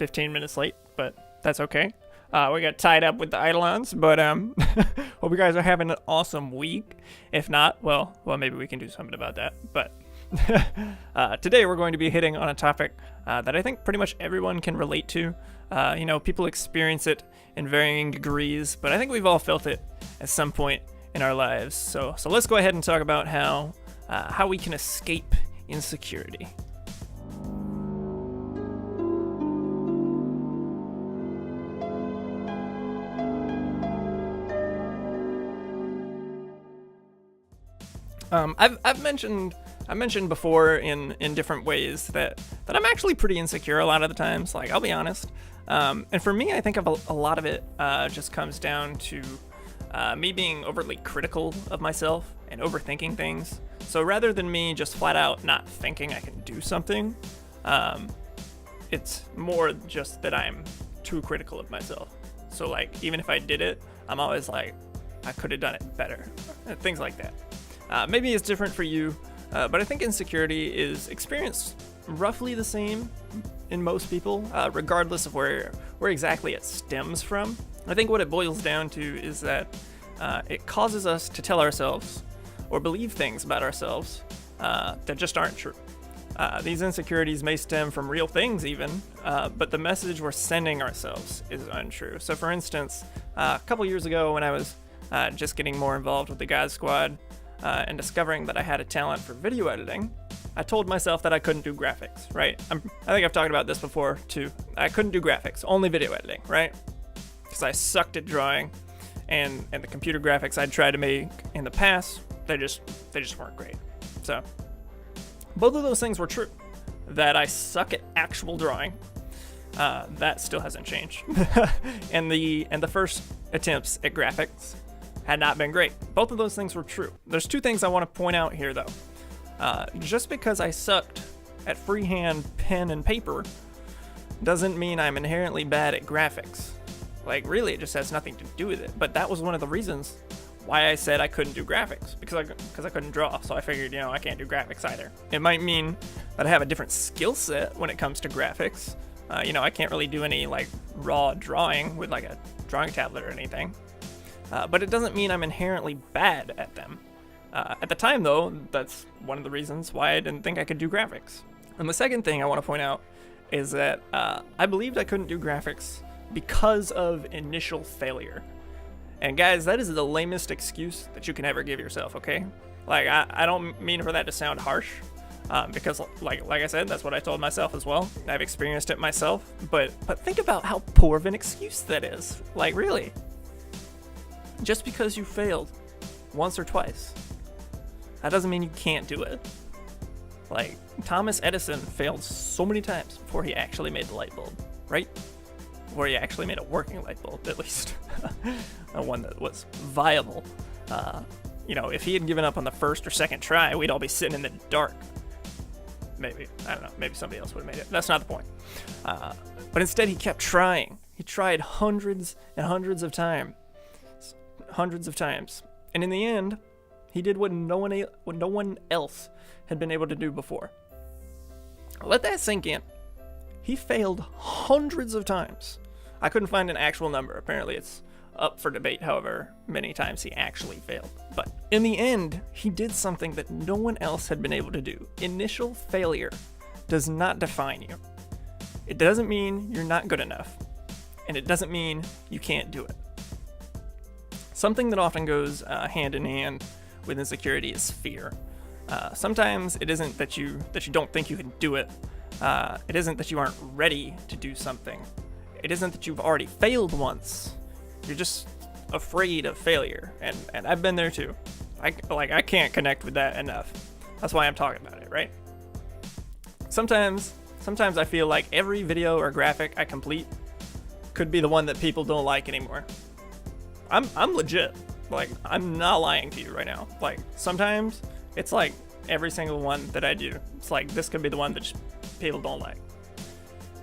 15 minutes late, but that's okay. We got tied up with the Eidolons, but hope you guys are having an awesome week. If not, well, maybe we can do something about that. But today we're going to be hitting on a topic that I think pretty much everyone can relate to. People experience it in varying degrees, but I think we've all felt it at some point in our lives. So let's go ahead and talk about how we can escape insecurity. I've mentioned before in different ways that I'm actually pretty insecure a lot of the times. Like, I'll be honest. And for me, I think a lot of it just comes down to me being overly critical of myself and overthinking things. So rather than me just flat out not thinking I can do something, it's more just that I'm too critical of myself. So like, even if I did it, I'm always like, I could have done it better, things like that. Maybe it's different for you, but I think insecurity is experienced roughly the same in most people, regardless of where exactly it stems from. I think what it boils down to is that it causes us to tell ourselves or believe things about ourselves that just aren't true. These insecurities may stem from real things even, but the message we're sending ourselves is untrue. So for instance, a couple years ago when I was just getting more involved with the God Squad, and discovering that I had a talent for video editing, I told myself that I couldn't do graphics, right? I think I've talked about this before too. I couldn't do graphics, only video editing, right? Because I sucked at drawing, and the computer graphics I'd tried to make in the past, they just weren't great. So both of those things were true. That I suck at actual drawing, that still hasn't changed. and the first attempts at graphics had not been great. Both of those things were true. There's two things I want to point out here though. Just because I sucked at freehand pen and paper doesn't mean I'm inherently bad at graphics. Like, really, it just has nothing to do with it. But that was one of the reasons why I said I couldn't do graphics, because I couldn't draw. So I figured, I can't do graphics either. It might mean that I have a different skill set when it comes to graphics. I can't really do any like raw drawing with like a drawing tablet or anything. But it doesn't mean I'm inherently bad at them. At the time, though, that's one of the reasons why I didn't think I could do graphics. And the second thing I want to point out is that I believed I couldn't do graphics because of initial failure. And guys, that is the lamest excuse that you can ever give yourself, okay? Like, I don't mean for that to sound harsh, because like I said, that's what I told myself as well. I've experienced it myself, but think about how poor of an excuse that is. Like, really? Just because you failed once or twice, that doesn't mean you can't do it. Like, Thomas Edison failed so many times before he actually made the light bulb, right? Before he actually made a working light bulb, at least. One that was viable. If he had given up on the first or second try, we'd all be sitting in the dark. Maybe. I don't know. Maybe somebody else would have made it. That's not the point. But instead, he kept trying. He tried hundreds and hundreds of times. And in the end, he did what no one else had been able to do before. Let that sink in. He failed hundreds of times. I couldn't find an actual number. Apparently it's up for debate however many times he actually failed. But in the end, he did something that no one else had been able to do. Initial failure does not define you. It doesn't mean you're not good enough. And it doesn't mean you can't do it. Something that often goes hand in hand with insecurity is fear. Sometimes it isn't that you don't think you can do it. It isn't that you aren't ready to do something. It isn't that you've already failed once. You're just afraid of failure, and I've been there too. I can't connect with that enough. That's why I'm talking about it, right? Sometimes I feel like every video or graphic I complete could be the one that people don't like anymore. I'm legit. Like, I'm not lying to you right now. Like, sometimes it's like every single one that I do, it's like this could be the one that people don't like.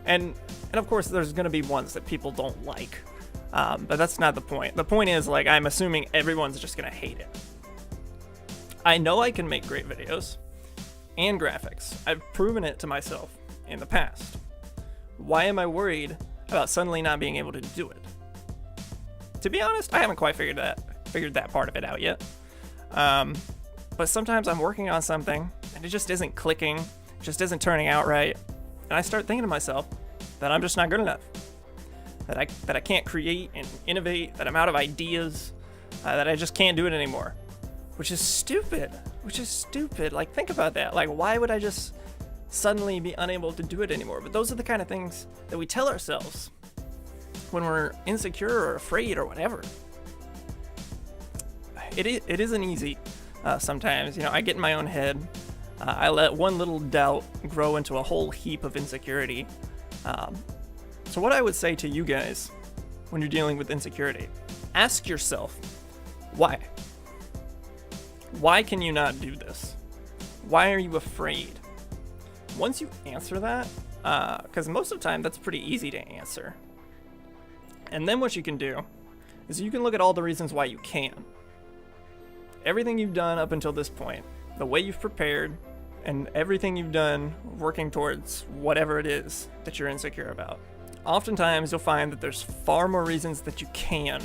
And of course there's gonna be ones that people don't like. But that's not the point. The point is, like, I'm assuming everyone's just gonna hate it. I know I can make great videos and graphics. I've proven it to myself in the past. Why am I worried about suddenly not being able to do it? To be honest, I haven't quite figured that part of it out yet. But sometimes I'm working on something and it just isn't clicking, just isn't turning out right. And I start thinking to myself that I'm just not good enough. That I can't create and innovate, that I'm out of ideas, that I just can't do it anymore. Which is stupid. Like, think about that. Like, why would I just suddenly be unable to do it anymore? But those are the kind of things that we tell ourselves when we're insecure or afraid or whatever. It isn't easy sometimes. I get in my own head. I let one little doubt grow into a whole heap of insecurity. So what I would say to you guys when you're dealing with insecurity, ask yourself, why? Why can you not do this? Why are you afraid? Once you answer that, because most of the time that's pretty easy to answer. And then what you can do is you can look at all the reasons why you can. Everything you've done up until this point, the way you've prepared, and everything you've done working towards whatever it is that you're insecure about. Oftentimes you'll find that there's far more reasons that you can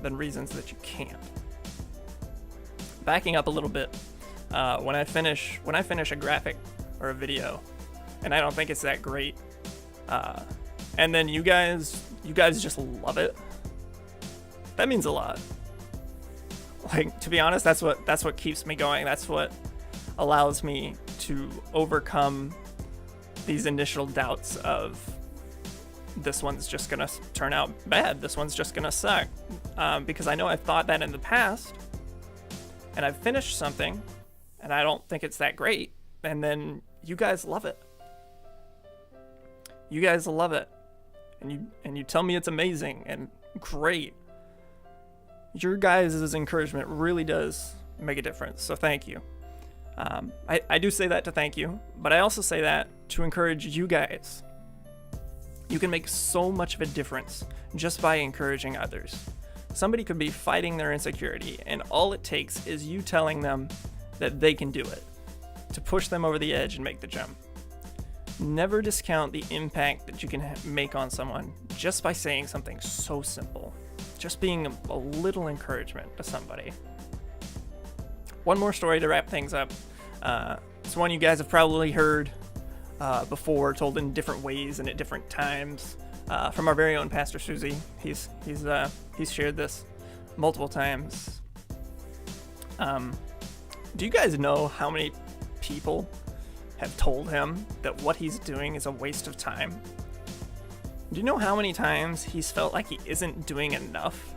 than reasons that you can't. Backing up a little bit, when I finish a graphic or a video, and I don't think it's that great, and then you guys just love it, that means a lot. Like, to be honest, that's what keeps me going. That's what allows me to overcome these initial doubts of this one's just gonna turn out bad, this one's just gonna suck, because I know I've thought that in the past, and I've finished something, and I don't think it's that great, and then you guys love it. You guys love it, and you tell me it's amazing and great. Your guys' encouragement really does make a difference, so thank you. I do say that to thank you, but I also say that to encourage you guys. You can make so much of a difference just by encouraging others. Somebody could be fighting their insecurity, and all it takes is you telling them that they can do it, to push them over the edge and make the jump. Never discount the impact that you can make on someone just by saying something so simple, just being a little encouragement to somebody. One more story to wrap things up. It's one you guys have probably heard before, told in different ways and at different times, from our very own Pastor Susie. He's shared this multiple times. Do you guys know how many people have told him that what he's doing is a waste of time? Do you know how many times he's felt like he isn't doing enough?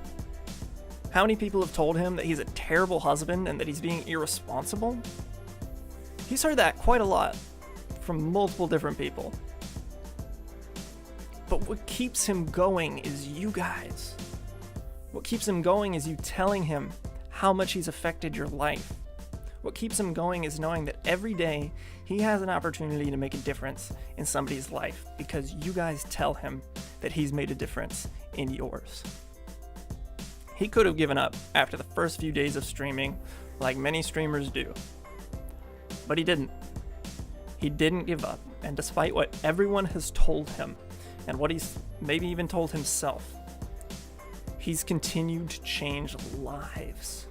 How many people have told him that he's a terrible husband and that he's being irresponsible? He's heard that quite a lot from multiple different people. But what keeps him going is you guys. What keeps him going is you telling him how much he's affected your life. What keeps him going is knowing that every day he has an opportunity to make a difference in somebody's life because you guys tell him that he's made a difference in yours. He could have given up after the first few days of streaming, like many streamers do. But he didn't. He didn't give up, and despite what everyone has told him, and what he's maybe even told himself, he's continued to change lives.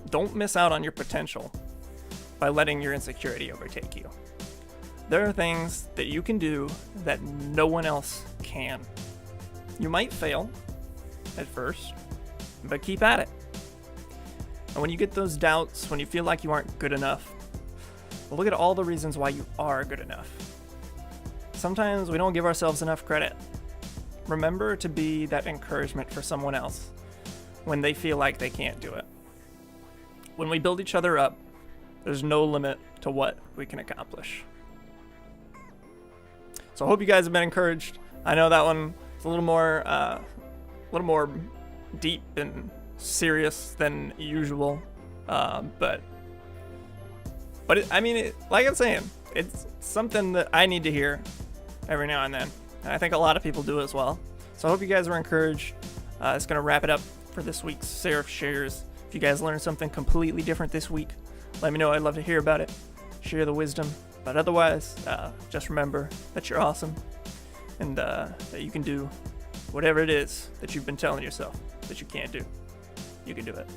Don't miss out on your potential by letting your insecurity overtake you. There are things that you can do that no one else can. You might fail at first, but keep at it. And when you get those doubts, when you feel like you aren't good enough, well, look at all the reasons why you are good enough. Sometimes we don't give ourselves enough credit. Remember to be that encouragement for someone else when they feel like they can't do it. When we build each other up, there's no limit to what we can accomplish. So I hope you guys have been encouraged. I know that one is a little more deep and serious than usual, but like I'm saying, it's something that I need to hear every now and then, and I think a lot of people do as well. So I hope you guys were encouraged. It's going to wrap it up for this week's SeraphShares. If you guys learned something completely different this week, let me know. I'd love to hear about it. Share the wisdom But otherwise, just remember that you're awesome, and that you can do whatever it is that you've been telling yourself that you can't do. You can do it.